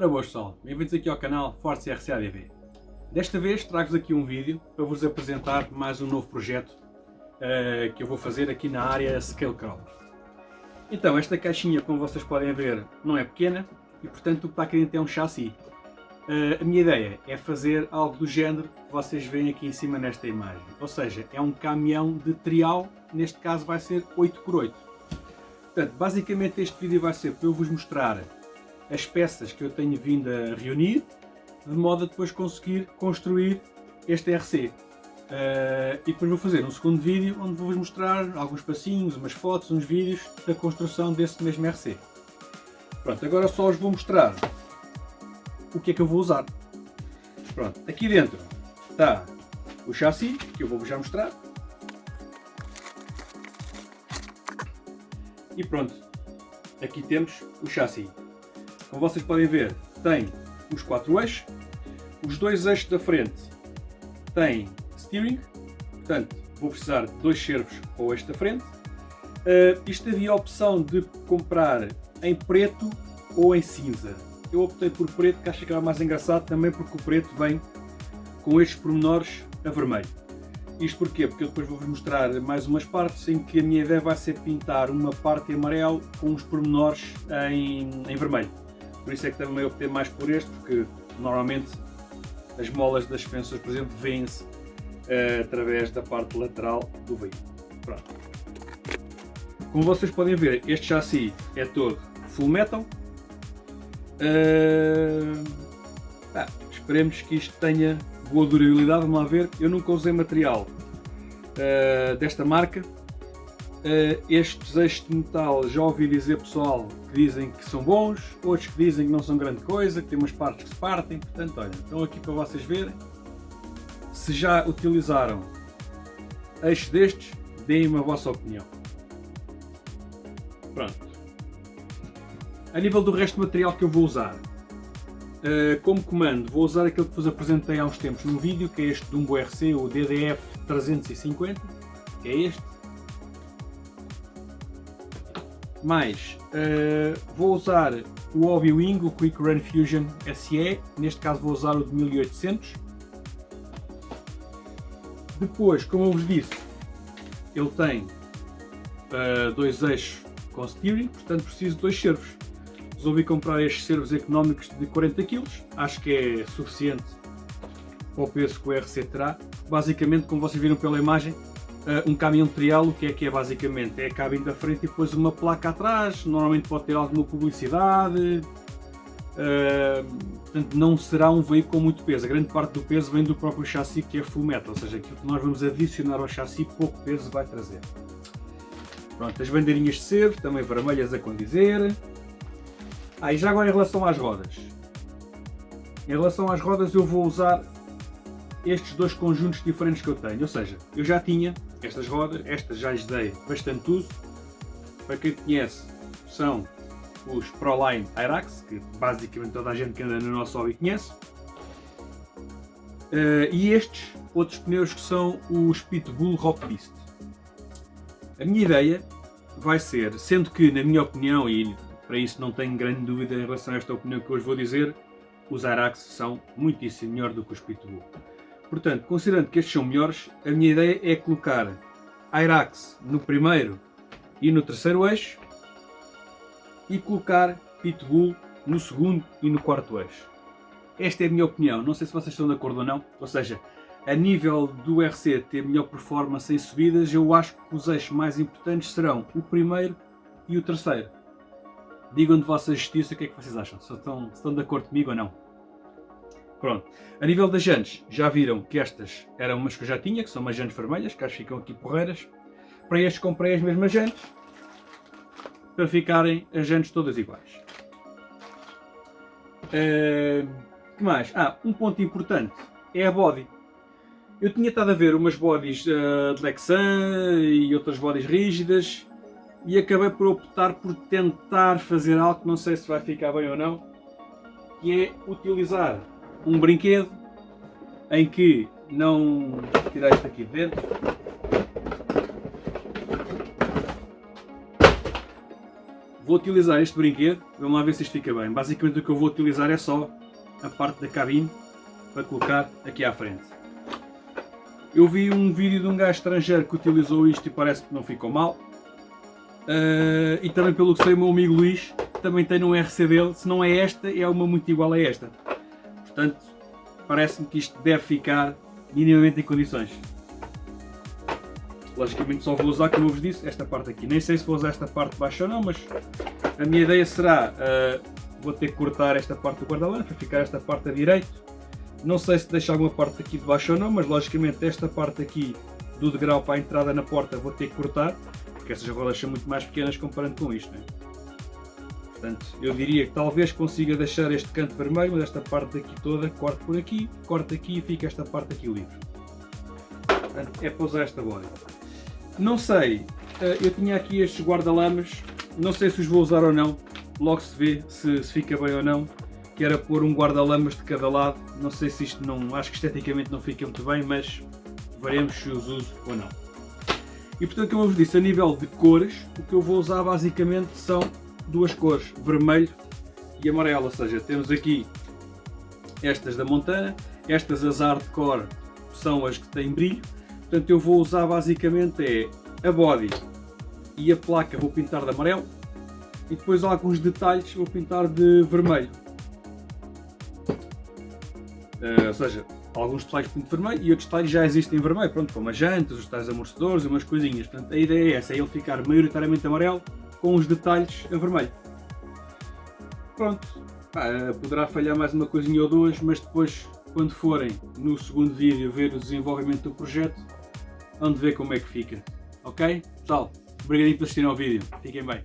Ora boas pessoal, bem-vindos aqui ao canal Forza RC ADV. Desta vez trago-vos aqui um vídeo para vos apresentar mais um novo projeto que eu vou fazer aqui na área Scale Crawler. Então, esta caixinha, como vocês podem ver, não é pequena e portanto o que está aqui dentro é um chassi. A minha ideia é fazer algo do género que vocês veem aqui em cima nesta imagem. Ou seja, é um caminhão de trial, neste caso vai ser 8x8. Portanto, basicamente este vídeo vai ser para eu vos mostrar as peças que eu tenho vindo a reunir, de modo a depois conseguir construir este RC. E depois vou fazer um segundo vídeo onde vou-vos mostrar alguns passinhos, umas fotos, uns vídeos da construção desse mesmo RC. Pronto, agora só os vou mostrar o que é que eu vou usar. Pronto, aqui dentro está o chassi, que eu vou-vos já mostrar. E pronto, aqui temos o chassi. Como vocês podem ver, tem os 4 eixos, os 2 eixos da frente têm steering, portanto vou precisar de 2 servos para o eixo da frente. Isto havia a opção de comprar em preto ou em cinza. Eu optei por preto, que acho que era mais engraçado, também porque o preto vem com estes pormenores a vermelho. Isto porquê? Porque eu depois vou-vos mostrar mais umas partes em que a minha ideia vai ser pintar uma parte em amarelo com os pormenores em vermelho. Por isso é que também optei mais por este, porque normalmente as molas das suspensões, por exemplo, vêm-se através da parte lateral do veículo. Pronto. Como vocês podem ver, este chassi é todo full metal. Esperemos que isto tenha boa durabilidade. Vamos lá ver. Eu nunca usei material desta marca. Estes eixos de metal já ouvi dizer pessoal que dizem que são bons, outros que dizem que não são grande coisa, que tem umas partes que se partem. Portanto, olha, estão aqui para vocês verem. Se já utilizaram eixos destes, deem-me a vossa opinião. Pronto. A nível do resto do material que eu vou usar, como comando, vou usar aquele que vos apresentei há uns tempos num vídeo, que é este Dumbo RC, o DDF 350, que é este. Mais, vou usar o Hobby Wing, o Quick Run Fusion SE, neste caso vou usar o de 1800. Depois, como eu vos disse, ele tem 2 eixos com steering, portanto preciso de 2 servos. Resolvi comprar estes servos económicos de 40 kg, acho que é suficiente para o peso que o RC terá. Basicamente, como vocês viram pela imagem, um caminhão de trial, o que é basicamente? É a cabine da frente e depois uma placa atrás, normalmente pode ter alguma publicidade, portanto não será um veículo com muito peso. A grande parte do peso vem do próprio chassi, que é full metal, ou seja, aquilo que nós vamos adicionar ao chassi, pouco peso vai trazer. Pronto, as bandeirinhas de servo, também vermelhas a condizer. E já agora em relação às rodas. Em relação às rodas eu vou usar estes 2 conjuntos diferentes que eu tenho, ou seja, eu já tinha estas rodas, estas já lhes dei bastante uso. Para quem conhece, são os Proline Airax, que basicamente toda a gente que anda no nosso hobby conhece. E estes outros pneus que são os Pitbull Rock Beast. A minha ideia vai ser, sendo que na minha opinião, e para isso não tenho grande dúvida em relação a esta opinião que hoje vou dizer, os Airax são muitíssimo melhor do que os Pitbull. Portanto, considerando que estes são melhores, a minha ideia é colocar Airax no primeiro e no terceiro eixo e colocar Pitbull no segundo e no quarto eixo. Esta é a minha opinião, não sei se vocês estão de acordo ou não, ou seja, a nível do RC ter melhor performance em subidas, eu acho que os eixos mais importantes serão o primeiro e o terceiro. Digam de vossa justiça o que é que vocês acham, se estão de acordo comigo ou não. Pronto, a nível das jantes, já viram que estas eram umas que eu já tinha, que são umas jantes vermelhas, que acho que ficam aqui porreiras. Para estes comprei as mesmas jantes, para ficarem as jantes todas iguais. Que mais? Um ponto importante é a body. Eu tinha estado a ver umas bodies de Lexan e outras bodies rígidas e acabei por optar por tentar fazer algo que não sei se vai ficar bem ou não, que é utilizar um brinquedo em que não... Vou tirar isto aqui de dentro. vou utilizar este brinquedo, vamos lá ver se isto fica bem. Basicamente o que eu vou utilizar é só a parte da cabine para colocar aqui à frente. Eu vi um vídeo de um gajo estrangeiro que utilizou isto e parece que não ficou mal. E também pelo que sei o meu amigo Luís também tem um RC dele, se não é esta, é uma muito igual a esta. Portanto, parece-me que isto deve ficar minimamente em condições. Logicamente só vou usar, como eu vos disse, esta parte aqui. Nem sei se vou usar esta parte de baixo ou não, mas a minha ideia será, vou ter que cortar esta parte do guarda-lama para ficar esta parte a direito. Não sei se deixo alguma parte aqui de baixo ou não, mas logicamente esta parte aqui do degrau para a entrada na porta vou ter que cortar, porque estas rodas são muito mais pequenas comparando com isto, né? Portanto, eu diria que talvez consiga deixar este canto vermelho, mas esta parte daqui toda, corto por aqui, corto aqui e fica esta parte aqui livre. Portanto, é para usar esta body. Não sei, eu tinha aqui estes guarda-lamas, não sei se os vou usar ou não, logo se vê se fica bem ou não, que era pôr um guarda-lamas de cada lado, não sei se isto não, acho que esteticamente não fica muito bem, mas veremos se os uso ou não. E portanto, como eu vos disse, a nível de cores, o que eu vou usar basicamente são duas cores, vermelho e amarelo, ou seja, temos aqui estas da Montana, estas as Hardcore são as que têm brilho, portanto eu vou usar basicamente a body e a placa vou pintar de amarelo e depois alguns detalhes vou pintar de vermelho, ou seja, alguns detalhes pinto de vermelho e outros detalhes já existem em vermelho, pronto, como as jantas, os tais amortecedores e umas coisinhas, portanto a ideia é essa, é ele ficar maioritariamente amarelo com os detalhes a vermelho. Pronto, poderá falhar mais uma coisinha ou duas, mas depois, quando forem no segundo vídeo ver o desenvolvimento do projeto, vão ver como é que fica. Ok? Pessoal, obrigadinho por assistirem ao vídeo. Fiquem bem.